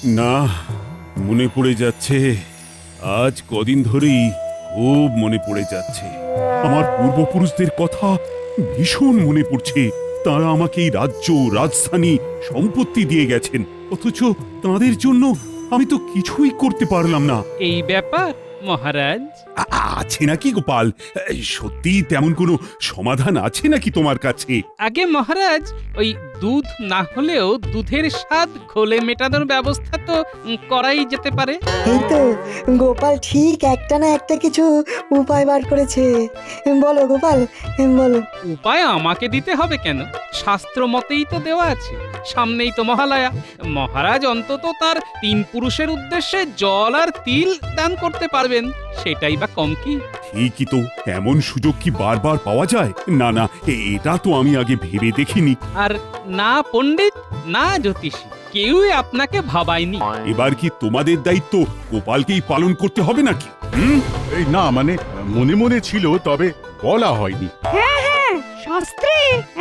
না, মনে পড়ে যাচ্ছে। আজ কদিন ধরেই খুব মনে পড়ে যাচ্ছে। আমার পূর্বপুরুষদের কথা ভীষণ মনে পড়ছে। তারা আমাকে এই রাজ্য, রাজধানী, সম্পত্তি দিয়ে গেছেন, অথচ তাদের জন্য আমি তো কিছুই করতে পারলাম না। এই ব্যাপার মহারাজ। আছে নাকি গোপাল? সত্যি তেমন কোনো সমাধান আছে নাকি তোমার কাছে? আগে মহারাজ, ওই দুধ না হলেও দুধের স্বাদ ঘোলে মেটানোর ব্যবস্থা তো করাই যেতে পারে। এই তো গোপাল ঠিক একটা না একটা কিছু উপায় বার করেছে। বলো গোপাল, বলো। উপায় আমাকে দিতে হবে কেন? শাস্ত্র মতেই তো দেওয়া আছে। সামনেই তো মহালয়া। মহারাজ অন্তত তার 3 পুরুষের উদ্দেশ্যে জল আর তিল দান করতে পারবেন, সেটাই বা কম কি? ঠিকই তো, এমন সুযোগ কি বারবার পাওয়া যায়? না না, এটা তো আমি আগে ভেবে দেখিনি। আর না পণ্ডিত, না জ্যোতিষী, কেউই আপনাকে ভাবায়নি। এবার কি তোমাদের দায়িত্ব গোপালকেই পালন করতে হবে নাকি? এই না মানে মনে মনে ছিল, তবে বলা হয়নি। শাস্ত্রে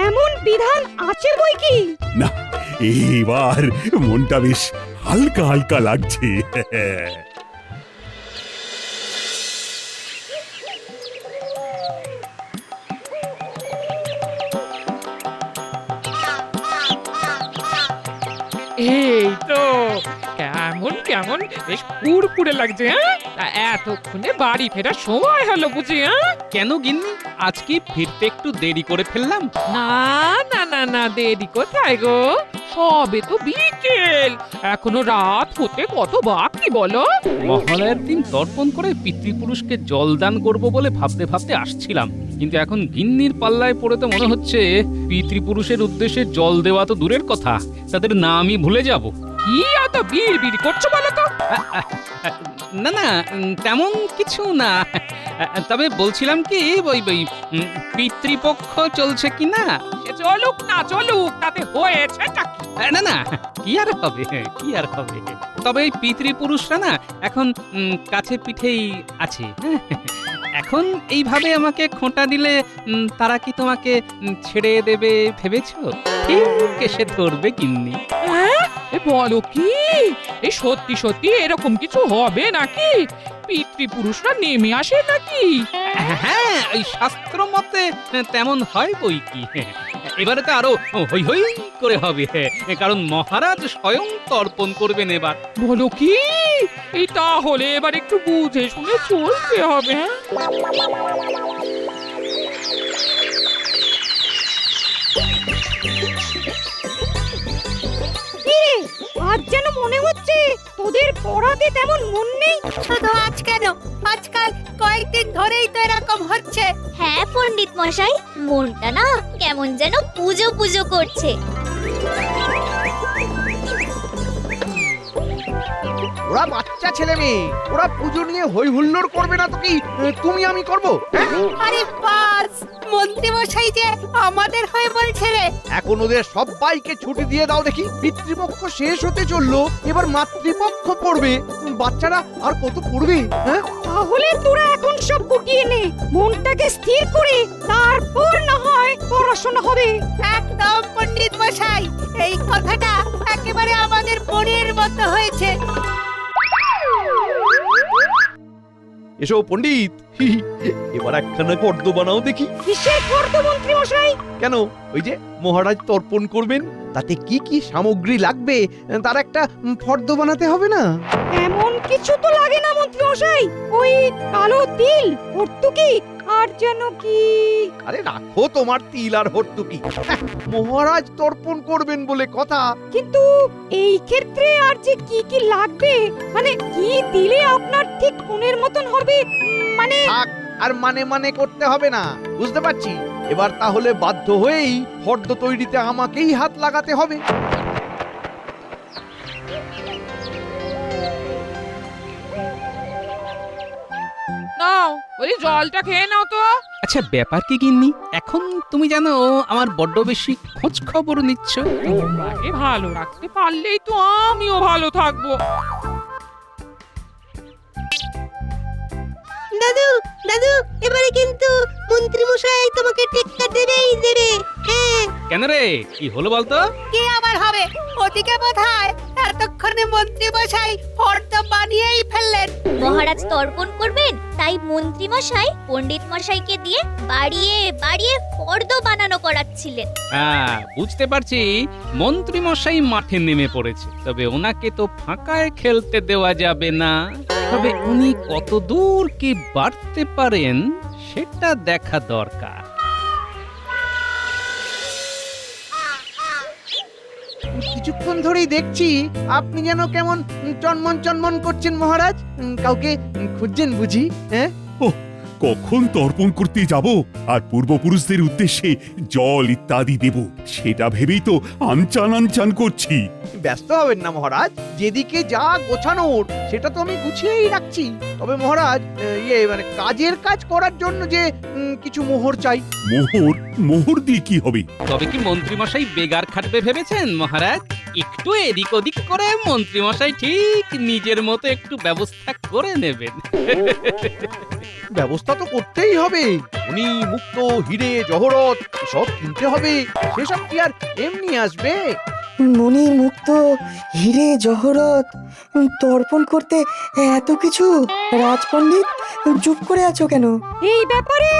এমন বিধান আছে বই কি? না, এবার মনটা বেশ হালকা হালকা লাগছে। এই তো কেমন কেমন বেশ পুরপুরে লাগছে। হ্যাঁ, তা এতক্ষণে বাড়ি ফেরার সময় হলো বুঝি? হ্যাঁ, কেন গিন্নি, আজ কি ফিরতে একটু দেরি করে ফেললাম? না না না না, দেরি কোথায় গো? সবে তো বিকেল, এখনো রাত হতে কত বাকি বলো? মহালয়ার দিন তর্পণ করে পিতৃপুরুষকে জলদান করব বলে ভাবতে ভাবতে আসছিলাম, কিন্তু এখন গিন্নির পাল্লায় পড়ে তো মনে হচ্ছে পিতৃপুরুষের উদ্দেশ্যে জল দেওয়া তো দূরের কথা, তাদের নামই ভুলে যাব। কি এত বিড় করছো বলো তো? না না, তেমন কিছু না। তবে বলছিলাম কি, ওই ওই পিতৃপক্ষ চলছে কি না? সে চলুক না চলুক, তাতে হয়েছে কি? না না, কি আর হবে, কি আর হবে। তবে এই পিতৃপুরুষরা না এখন কাছে পিঠেই আছে। এখন এইভাবে আমাকে খোঁটা দিলে তারা কি তোমাকে ছেড়ে দেবে ভেবেছো? ঠিক এসে ধরবে গিন্নি। হ্যাঁ, এ বলো কি? এই সত্যি সত্যি এরকম কিছু হবে নাকি? পিতৃপুরুষরা নেমে আসে নাকি? হ্যাঁ, ওই শাস্ত্র মতে তেমন হয় বই কি। এবারে তো আরো হই হই করে হবে, কারণ মহারাজ স্বয়ং তর্পণ করবেন এবার। বলো কি? এই তাহলে এবার একটু বুঝে শুনে চলতে হবে। কিরে, আজ যেন মনে হচ্ছে তোদের পড়াতে তেমন মন নেই। শুধু আজ কেন, আজকাল কয়েকদিন ধরেই তো এরকম হচ্ছে। হ্যাঁ পণ্ডিত মশাই, মনটা না কেমন যেন পুজো পুজো করছে। ওরা বাচ্চা ছেলে মেয়ে, ওরা পুজো নিয়ে হই হুল্লোড় করবে না তো কি তুমি আমি করব? আরে বাস, মন্ত্রী মশাই যে আমাদের হয়ে বলছে রে। এখন ওদের সবাইকে ছুটি দিয়ে দাও দেখি। পিতৃপক্ষ শেষ হতে চললো, এবার মাতৃপক্ষ পড়বে। বাচ্চারা আর কত পড়বে? হ্যাঁ, তাহলে তোরা এখন সব গুটিয়ে নে, মনটাকে স্থির করে তারপর না হয় পড়াশোনা হবে। একদম পণ্ডিত মশাই, এই কথাটা একেবারে আমাদের মনের মতো হয়েছে। এসো পণ্ডিত, এবার একখানা ফর্দ বানাও দেখি। কিসের ফর্দ মন্ত্রী মশাই? কেন, ওই যে মহারাজ তর্পণ করবেন, তাতে কি কি সামগ্রী লাগবে তার একটা ফর্দ বানাতে হবে না? এমন কিছু তো লাগে না মন্ত্রী মশাই। ওই কালো তিল, ভর্তুকি আর যেন কি। আরে রাখো তোমার তিল আর হর্তুকি, মহারাজ তর্পণ করবেন বলে কথা। কিন্তু এই ক্ষেত্রে আর যে কি কি লাগবে, মানে কি দিলে আপনার ঠিক মনের মতন হবে, মানে থাক, আর মানে মানে করতে হবে না, বুঝতে পারছি। এবার তাহলে বাধ্য হয়েই ফর্দ তৈরিতে আমাকেই হাত লাগাতে হবে। নাও, ওই জলটা খেয়ে নাও তো। আচ্ছা, ব্যাপার কি গিন্নি, এখন তুমি জানো আমার বড্ড বেশি খোঁজ খবর নিচ্ছ। তোমাকে ভালো রাখতে পারলেই তো আমিও ভালো থাকবো। দাদু দাদু এবারে কিন্তু মন্ত্রী মশাই তোমাকে টেক্কা দেবেই দেবে। হ্যাঁ, কেন রে কি হলো বলতো? কি আবার হবে? ওদিকে বোধহয় এতক্ষণে মন্ত্রী মশাই ফর্দ বানিয়েই ফেললেন। মহারাজ তর্পণ করবেন, তাই মন্ত্রী মশাই পণ্ডিত মশাইকে দিয়ে বাড়িয়ে বাড়িয়ে ফর্দ বানানো করাচ্ছিলেন। হ্যাঁ, বুঝতে পারছি মন্ত্রী মশাই মাঠে নেমে পড়েছে, তবে ওনাকে তো ফাঁকায় খেলতে দেওয়া যাবে না। তবে উনি কত দূর কি বাড়তে পারেন সেটা দেখা দরকার। কিছুক্ষণ ধরেই দেখছি আপনি যেন কেমন চনমন চনমন করছেন মহারাজ। কাউকে খুঁজছেন বুঝি? হ্যাঁ, কখন তর্পণ করতে যাব আর পূর্বপুরুষদের উদ্দেশ্যে জল ইত্যাদি দেব সেটা ভেবেই তো আনচান আনচান করছি। ব্যস্ত হবেন না মহারাজ, যেদিকে যা গোছানোর সেটা তো আমি গুছিয়েই রাখছি। তবে মহারাজ, মানে কাজের কাজ করার জন্য যে কিছু মোহর চাই। মোহর? মোহর দিয়ে কি হবে? তবে কি মন্ত্রী মশাই বেগার খাটবে ভেবেছেন মহারাজ? একটু এদিক ওদিক করে মন্ত্রী মশাই ঠিক নিজের মতো একটু ব্যবস্থা করে নেবেন। ব্যবস্থা তো করতেই হবে। উনি মুক্ত, হিরে জহরত সব কিনতে হবে। সেসব কি আর এমনি আসবে? মণি মুক্ত, হিরে জহরত তর্পণ করতে এত কিছু? রাজপণ্ডিত চুপ করে আছো কেন? এই ব্যাপারে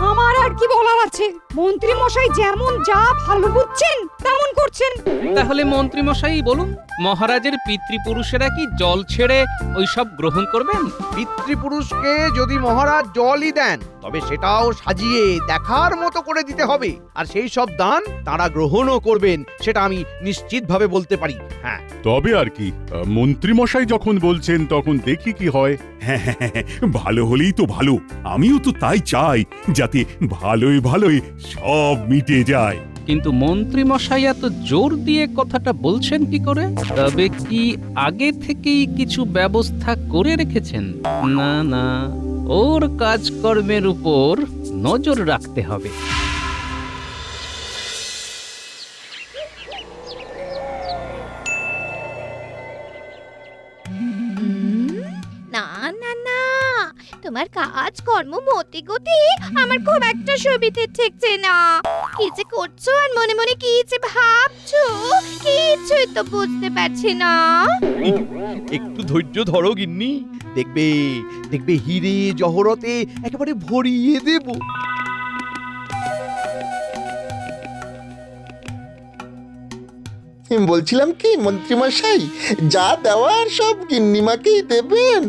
আমার আর কি বলার আছে? মন্ত্রী মশাই যেমন যা ভালো বুঝছেন তেমন করছেন। তাহলে মন্ত্রী মশাই বলুন, মহারাজের পিতৃপুরুষেরা কি জল ছেড়ে ওইসব গ্রহণ করবেন? পিতৃপুরুষকে যদি মহারাজ জলই দেন, তবে সেটাও সাজিয়ে দেখার মতো করে দিতে হবে। আর সেই সব দান তারা গ্রহণও করবেন, সেটা আমি নিশ্চিতভাবে বলতে পারি। হ্যাঁ, তবে আর কি, মন্ত্রীমশাই যখন বলছেন তখন দেখি কি হয়। হ্যাঁ, ভালো হলেই তো ভালো। আমিও তো তাই চাই, যাতে ভালোই ভালোই সব মিটে যায়। কিন্তু মন্ত্রী মশাই এত জোর দিয়ে কথাটা বলছেন কি করে? তবে কি আগে থেকেই কিছু ব্যবস্থা করে রেখেছেন? না না, ওর কাজকর্মের উপর নজর রাখতে হবে। না না না, তোমার কাজ কর্ম মতি গতি আমার খুব একটা সুবিধে ঠেকছে না। কি যে করছো আর মনে মনে কি যে ভাবছো কিছুই তো বুঝতে পারছি না। একটু ধৈর্য ধরো গিন্নি, দেখবে দেখবে হিরে জহরতে একেবারে ভরিয়ে দেব। বলছিলাম কি মন্ত্রীমশাই, যা দেওয়ার সব গিন্নিমাকেই দেবেন,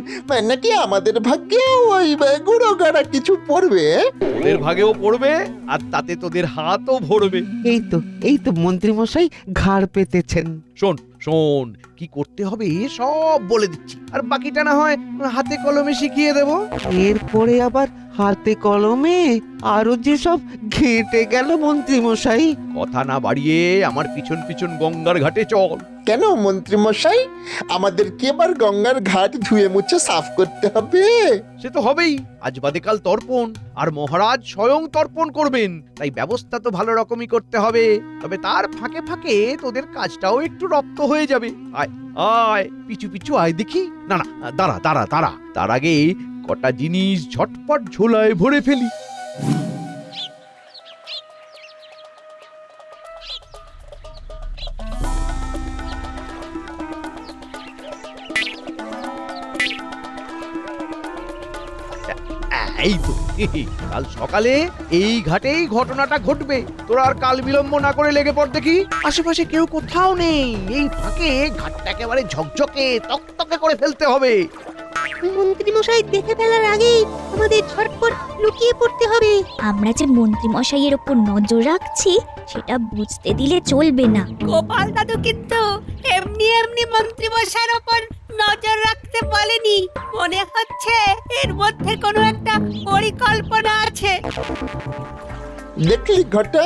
নাকি আমাদের ভাগ্যেও ওই গুঁড়ো গাড়া কিছু পড়বে? তোদের ভাগেও পড়বে, আর তাতে তোদের হাতও ভরবে। এই তো মন্ত্রী মশাই ঘাড় পেতেছেন। শোন শোন, কি করতে হবে সব বলে দিচ্ছি, আর বাকিটা না হয় হাতে কলমে শিখিয়ে দেব। এরপরে আবার হাতে কলমে আরো যে সব ঘেঁটে গেল মন্ত্রী মশাই। কথা না বাড়িয়ে আমার পিছন পিছন গঙ্গার ঘাটে চল। কেন মন্ত্রীমশাই, আমাদের কি এবার গঙ্গার ঘাট ধুয়ে মুছে সাফ করতে হবে? সে তো হবেই, আজ বাদে কাল তর্পণ, আর মহারাজ স্বয়ং তর্পণ করবেন, তাই ব্যবস্থা তো ভালো রকমই করতে হবে। তবে তার ফাঁকে ফাঁকে তোদের কাজটাও একটু রপ্ত হয়ে যাবে। আয় আয়, পিছু পিছু আয় দেখি। না না, দাঁড়া দাঁড়া দাঁড়া, তার আগে কটা জিনিস ঝটপট ঝোলায় ভরে ফেলি। এই তো কাল সকালে এই ঘাটেই ঘটনাটা ঘটবে। তোরা আর কাল বিলম্ব না করে লেগে পড় দেখি। আশেপাশে কেউ কোথাও নেই, এই ফাঁকে ঘাটটা একেবারে ঝকঝকে তকতকে করে ফেলতে হবে। মন্ত্রী মশাই দেখে ফেলার আগেই আমাদের ঝটপট লুকিয়ে পড়তে হবে। আমরা যে মন্ত্রী মশাইয়ের উপর নজর রাখছি সেটা বুঝতে দিলে চলবে না। গোপাল দাদু কিন্তু এমনি এমনি মন্ত্রী মশাইয়ের ওপর নজর রাখতে বলেনি। মনে হচ্ছে এর মধ্যে কোনো একটা পরিকল্পনা আছে। দেখলি ঘটা,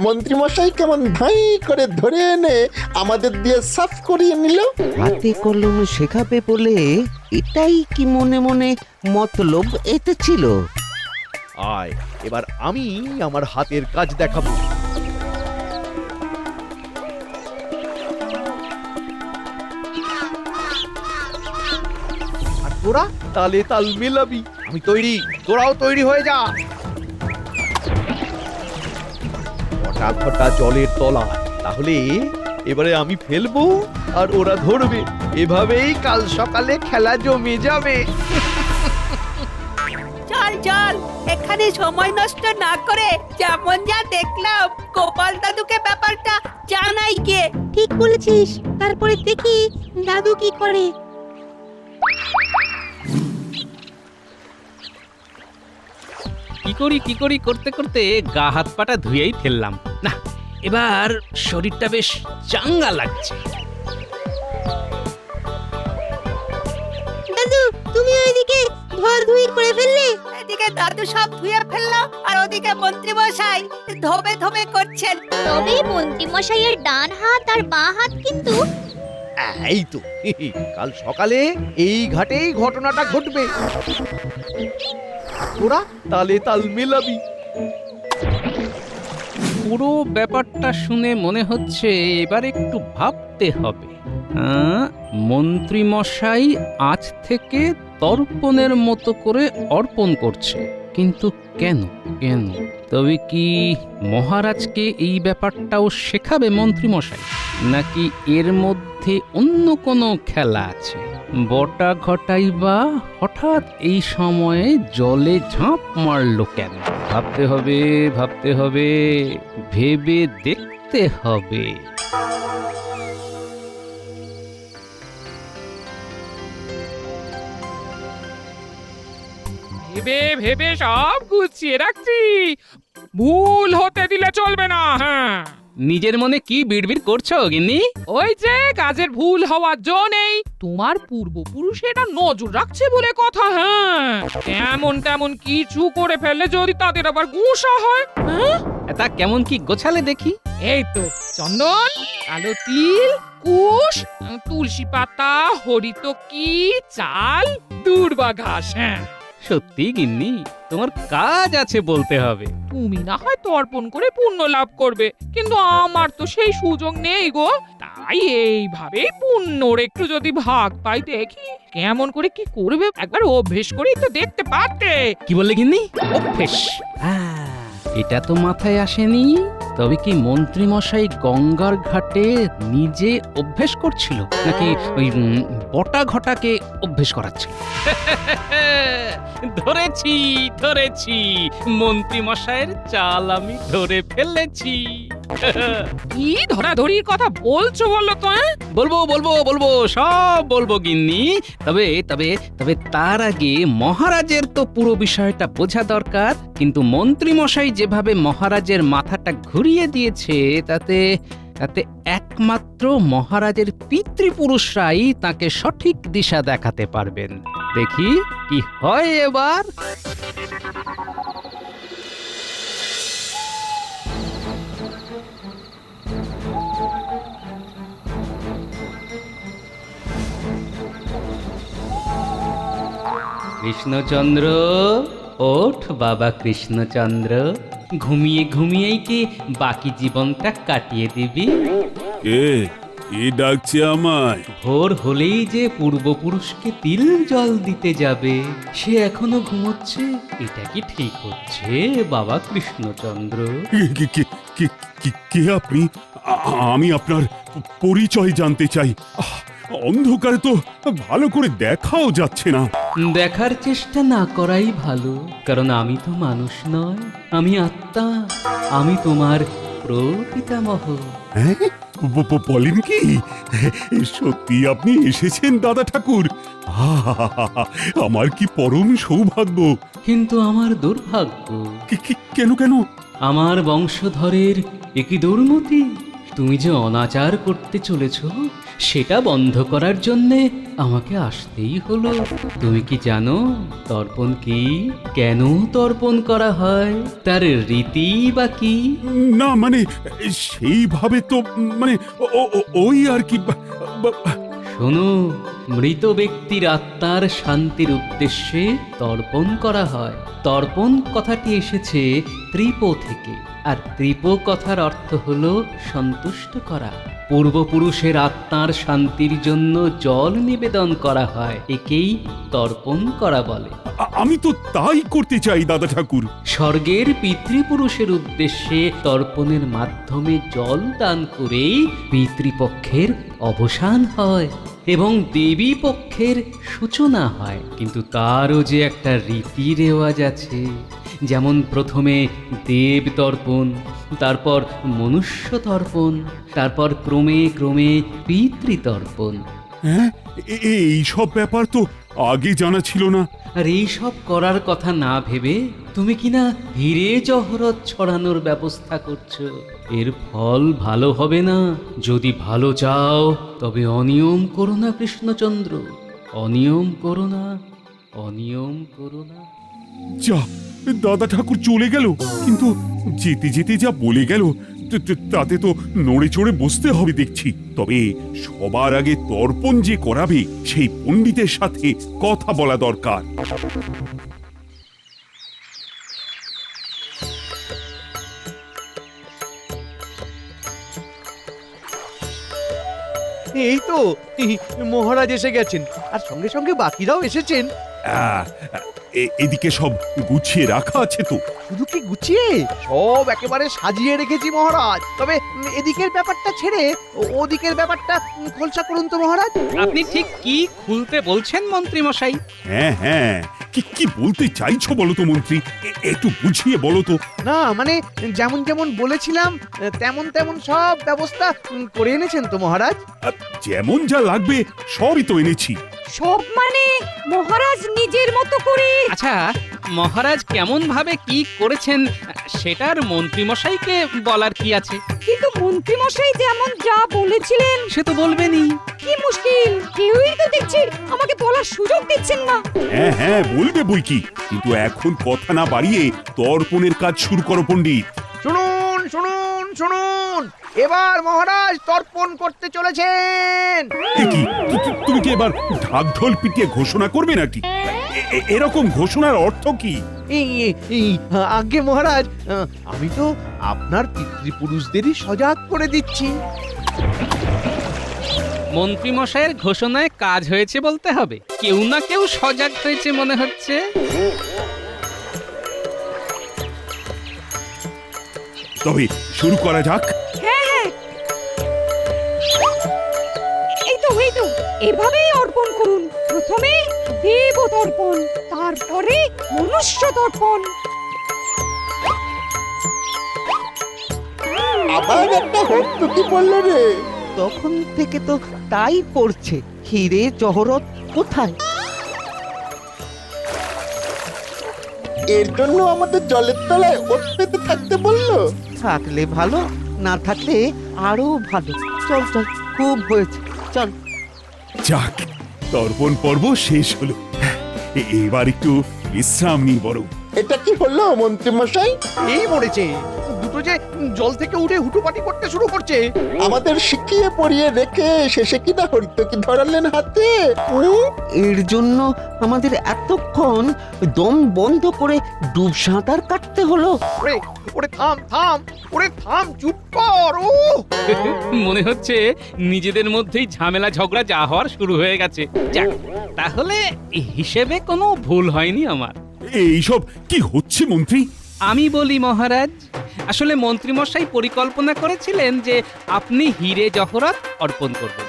মন্ত্রীমশাই কেমন ধাই করে ধরে এনে আমাদের দিয়ে সাফ করিয়ে নিল। হাতে কলমে শেখাবে বলে এটাই কি মনে মনে মতলব এতে ছিল? আয়, এবার আমি আমার হাতের কাজ দেখাবো। আর তোরা তালে তাল মেলাবি। আমি তৈরি, তোরাও তৈরি হয়ে যা। ফটা ফটা জলের তলা, তাহলে এবারে আমি ফেলবো আর ওরা ধরবে। এভাবেই কাল সকালে খেলা জমে যাবে। চল চল, এখানে সময় নষ্ট না করে যেমন যা দেখলাম গোপাল দাদুকে ব্যাপারটা জানাই গে। ঠিক বলেছিস, তারপরে দেখি দাদু কি করে। কি করি করতে করতে গা হাত পাটা ধুয়েই ফেললাম। না, এবার শরীরটা বেশ চাঙ্গা লাগছে। দাদু, তুমি ওইদিকে ধোয়াধুয়ি করে ফেললে? এদিকে দাদু সব ধুয়ে ফেললো আর ওদিকে মন্ত্রী মশাই ধোবে ধোবে করছেন। তবে মন্ত্রী মশাইয়ের ডান হাত আর বাঁ হাত কিন্তু এই তো কাল সকালে এই ঘাটেই ঘটনাটা ঘটবে। তোরা তালে তাল মেলাবি। পুরো ব্যাপারটা শুনে মনে হচ্ছে এবার একটু ভাবতে হবে। মন্ত্রী মশাই আজ থেকে তর্পণের মতো করে অর্পণ করছে, কিন্তু কেন কেন? তবে কি মহারাজকে এই ব্যাপারটাও শেখাবে মন্ত্রী মশাই, নাকি এর মধ্যে অন্য কোনো খেলা আছে? বটা ঘটাই বা হঠাৎ এই সময়ে জলে ঝাঁপ মারলো কেন? ভাবতে হবে, ভাবতে হবে, ভেবে দেখতে হবে। ভেবে ভেবে সব গুছিয়ে রাখছি, ভুল হতে দিলে চলবে না। হ্যাঁ, নিজের মনে কি বিড়বিড় করছো গিন্নি? ওই যে কাজের ভুল হওয়ার জো নেই, তোমার পূর্বপুরুষ এটা নজর রাখছে বলে কথা। হ্যাঁ, তেমন তেমন কিছু করে ফেললে যদি তাদের আবার গুসা হয়। হ্যাঁ, তা কেমন কি গোছালে দেখি? এই তো চন্দন, কালো তিল, কুশ, তুলসী পাতা, হরিতকি, চাল, দূর্বা ঘাস। হ্যাঁ, সত্যি গিন্নি, তোমার কাজ আছে বলতে হবে। তুমি না হয় তর্পণ করে পুণ্য লাভ করবে, কিন্তু আমার তো সেই সুযোগ নেই গো। তাই এইভাবেই পুণ্যর একটু যদি ভাগ পাই দেখি কেমন করে কি করবে, একবার অভ্যেস করেই তো দেখতে পারতে। কি বললে গিন্নি? অভ্যেস? এটা তো মাথায় আসেনি। তবে কি মন্ত্রী মশাই গঙ্গার ঘাটে নিজে অভ্যেস করছিল, নাকি ওই বটা ঘটাকে অভ্যেস করাচ্ছিল? ধরেছি ধরেছি, মন্ত্রী মশাইয়ের চাল আমি ধরে ফেলেছি। কি ধরাধরির কথা বলছো বলো তো? বলবো বলবো বলবো, সব বলবো গিন্নি। তবে তবে তবে তার আগে মহারাজের তো পুরো বিষয়টা বোঝা দরকার। কিন্তু মন্ত্রী মশাই যেভাবে মহারাজের মাথাটা ঘুরিয়ে দিয়েছে, তাতে তাতে একমাত্র মহারাজের পিতৃপুরুষরাই তাকে সঠিক দিশা দেখাতে পারবেন। দেখি কি হয় এবার। কৃষ্ণচন্দ্র, ওঠ বাবা কৃষ্ণচন্দ্র, ঘুমিয়ে ঘুমিয়েই কি বাকি জীবনটা কাটিয়ে দিবি? কে ডাকছে আমায়? ভোর হলেই যে পূর্বপুরুষকে তিল জল দিতে যাবে, সে এখনো ঘুমোচ্ছে। এটা কি ঠিক হচ্ছে বাবা কৃষ্ণচন্দ্র? কে আপনি? আমি আপনার পরিচয় জানতে চাই। অন্ধকারে তো ভালো করে দেখাও যাচ্ছে না। দেখার চেষ্টা না করাই ভালো, কারণ আমি তো মানুষ নয়, আমি আত্মা। আমি তোমার প্রপিতামহ। হ্যাঁ, বলেন কি? সত্যি আপনি এসেছেন দাদা ঠাকুর? আমার কি পরম সৌভাগ্য। কিন্তু আমার দুর্ভাগ্য। কেন কেন? আমার বংশধরের একই দুর্মতি। তুমি যে অনাচার করতে চলেছ, সেটা বন্ধ করার জন্যে আমাকে আসতেই হলো। তুমি কি জানো তর্পণ কি, কেন তর্পণ করা হয়, তার রীতি বা কি? না মানে সেইভাবে তো, মানে ওই আর কি। শোনো, মৃত ব্যক্তির আত্মার শান্তির উদ্দেশ্যে তর্পণ করা হয়। তর্পণ কথাটি এসেছে ত্রিপ থেকে, আর ত্রিপ কথার অর্থ হলো সন্তুষ্ট করা। পূর্বপুরুষের আত্মার শান্তির জন্য জল নিবেদন করা হয়, একেই তর্পণ করা বলে। আমি তো তাই করতে চাই দাদা ঠাকুর। স্বর্গের পিতৃপুরুষের উদ্দেশ্যে তর্পণের মাধ্যমে জল দান করেই পিতৃপক্ষের অবসান হয় এবং দেবী পক্ষের সূচনা হয়। কিন্তু তারও যে একটা রীতি রেওয়াজ আছে, যেমন প্রথমে দেব তর্পণ, তারপর মনুষ্য তর্পণ, তারপর ক্রমে ক্রমে পিতৃতর্পণ। হ্যাঁ, এই সব ব্যাপার তো আগে জানা ছিল না। আর এই সব করার কথা না ভেবে তুমি কিনা হিরে জহরত ছড়ানোর ব্যবস্থা করছো। এর ফল ভালো হবে না। যদি ভালো চাও তবে অনিয়ম করো না কৃষ্ণচন্দ্র, অনিয়ম করো না, অনিয়ম করো না। যা, দাদা ঠাকুর চলে গেল, কিন্তু যেতে যেতে যা বলে গেল তাতে তো নড়ে চড়ে বসতে হবে দেখছি। তবে সবার আগে তর্পণ যে করাবে সেই পণ্ডিতের সাথে কথা বলা দরকার। এই তো মহারাজ এসে গেছেন, আর সঙ্গে সঙ্গে বাকিরাও এসেছেন। আহ, এদিকে সব গুছিয়ে রাখা আছে তো? শুধু কি গুছিয়ে, সব একেবারে সাজিয়ে রেখেছি মহারাজ। তবে এদিকের ব্যাপারটা ছেড়ে ওদিকের ব্যাপারটা খোলসা করুন তো মহারাজ। আপনি ঠিক কি খুলতে বলছেন মন্ত্রী মশাই? হ্যাঁ হ্যাঁ, কি বলতে চাইছো বলো তো মন্ত্রী, একটু বুঝিয়ে বলো তো। না মানে যেমন যেমন বলেছিলাম তেমন তেমন সব ব্যবস্থা করে এনেছেন তো মহারাজ? যেমন যা লাগবে সবই তো এনেছি। সব মানে মহারাজ নিজের মতো করে। আচ্ছা, মহারাজ কেমন ভাবে কি করেছেন সেটার মন্ত্রী মশাইকে বলার কি আছে? কিন্তু মন্ত্রী মশাই যেমন যা বলেছিলেন সে তো বলবেনই। কি মুশকিল, কেউই তো দেখছি আমাকে বলার সুযোগ দিচ্ছেন না। হ্যাঁ হ্যাঁ, বলবে বই কি, কিন্তু এখন কথা না বাড়িয়ে তর্পণের কাজ শুরু করো পণ্ডিত। শুনুন শুনুন শুনুন, এবার মহারাজ তর্পণ করতে চলেছেন। কি তুমি কি এবার ঢাক ঢোল পিটিয়ে ঘোষণা করবে নাকি? এরকম ঘোষণার অর্থ কি? আগে মহারাজ, আমি তো আপনার পিতৃপুরুষদেরই সজাগ করে দিচ্ছি। মন্ত্রী মশাইয়ের ঘোষণায় কাজ হয়েছে বলতে হবে। কেউ না কেউ সজাগ হয়েছে মনে হচ্ছে। তবে শুরু করা যাক। হ্যাঁ হ্যাঁ, এই তো এভাবেই অর্পণ করুন। প্রথমে দেব তর্পণ, তারপরে মনুষ্য তর্পণ। আবার একটা হট্টু কি বললো রে? তখন থেকে তো তাই করছে। হিরে জহরত কোথায়? এর জন্য আমাদের জলের তলায় ওত পেতে থাকতে বললো। থাকলে ভালো, না থাকলে আরো ভালো। চল চল, খুব হয়েছে, চল। যাক, তর্পণ পর্ব শেষ হলো। এবার একটু বিশ্রাম নিই বরং। এটা কি হলো মন্ত্রী মশাই? এই মরেছে, দুটো যে জল থেকে উঠে হুটোপাটি করতে শুরু করছে। আমাদের শিখিয়ে পড়িয়ে রেখে শেষে কিনা হরিতকি ধরালেন হাতে। এর জন্য আমাদের এতক্ষণ দম বন্ধ করে ডুব সাঁতার কাটতে হলো। ওরে ওরে থাম থাম, ওরে থাম, চুপ কর। ও মনে হচ্ছে নিজেদের মধ্যেই ঝামেলা ঝগড়া যা হওয়ার শুরু হয়ে গেছে। যাক, তাহলে হিসেবে কোনো ভুল হয়নি আমার। এইসব কি হচ্ছে মন্ত্রী? আমি বলি মহারাজ, আসলে মন্ত্রী মশাই পরিকল্পনা করেছিলেন যে আপনি হিরে জহরত অর্পণ করবেন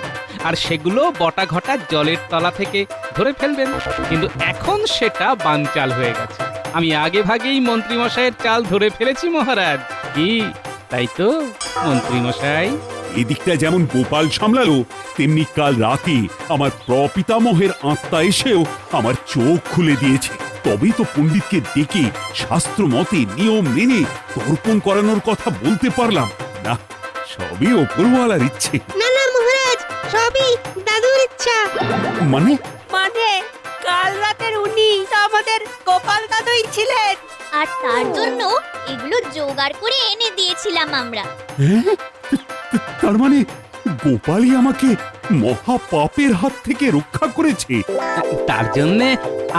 আর সেগুলো বটা ঘটা জলের তলা থেকে ধরে ফেলবেন। কিন্তু এখন সেটা বানচাল হয়ে গেছে। আমি আগে ভাগেই মন্ত্রী মশাইয়ের চাল ধরে ফেলেছি মহারাজ। কি তাই তো মন্ত্রী মশাই? এদিকটা যেমন গোপাল সামলালো, তেমনি কাল রাতে আমার প্রপিতামহের আত্মা এসেও আমার চোখ খুলে দিয়েছে। তবেই তো পণ্ডিতকে ডেকে শাস্ত্র মতে নিয়ম মেনে তর্পণ করানোর কথা বলতে পারলাম। না, সবই ওপরওয়ালার ইচ্ছে। না না মহারাজ, সবই দাদুর ইচ্ছা। মানে? মানে কাল রাতের উনি আমাদের গোপাল দাদুই ছিলেন, আর তার জন্য এগুলো জোগাড় করে এনে দিয়েছিলাম আমরা। হ্যাঁ? তার মানে গোপালই আমাকে মহা পাপের হাত থেকে রক্ষা করেছে। তার জন্যে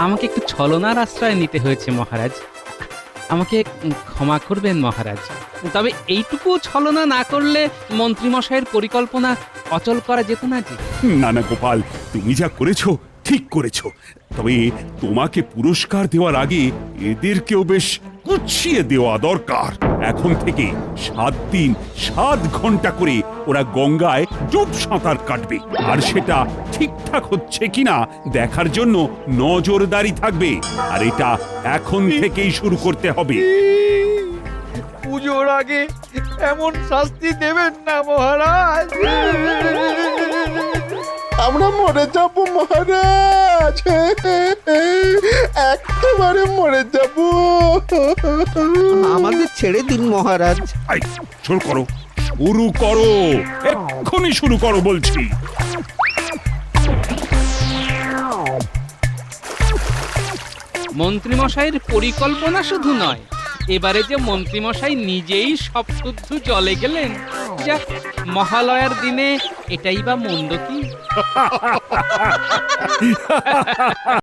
আমাকে একটু ছলনার আশ্রয় নিতে হয়েছে মহারাজ। আমাকে ক্ষমা করবেন মহারাজ, তবে এইটুকু ছলনা না করলে মন্ত্রীমশাইয়ের পরিকল্পনা অচল করা যেত না যে। না না গোপাল, তুমি যা করেছো ঠিক করেছো, তবে তোমাকে পুরস্কার দেওয়ার আগে এদেরকেও বেশ গুছিয়ে দেওয়া দরকার। এখন থেকে 7 দিন 7 ঘন্টা করে ওরা গঙ্গায় ডুব সাঁতার কাটবে, আর সেটা ঠিকঠাক হচ্ছে কিনা দেখার জন্য নজরদারি থাকবে। আর এটা এখন থেকেই শুরু করতে হবে। পুজোর আগে এমন শাস্তি দেবেন না মহারাজ। আমরা মরে যাব মহারাজ, একেবারে মরে যাব। আমাদের ছেড়ে দিন মহারাজ। আই, শুরু করো, শুরু করো, এক্ষুনি শুরু করো বলছি। মন্ত্রীমশাইয়ের পরিকল্পনা শুধু নয়, এবারে যে মন্ত্রীমশাই নিজেই সব শুদ্ধ জলে গেলেন, যাক, মহালয়ার দিনে এটাই বা মন্দ কি?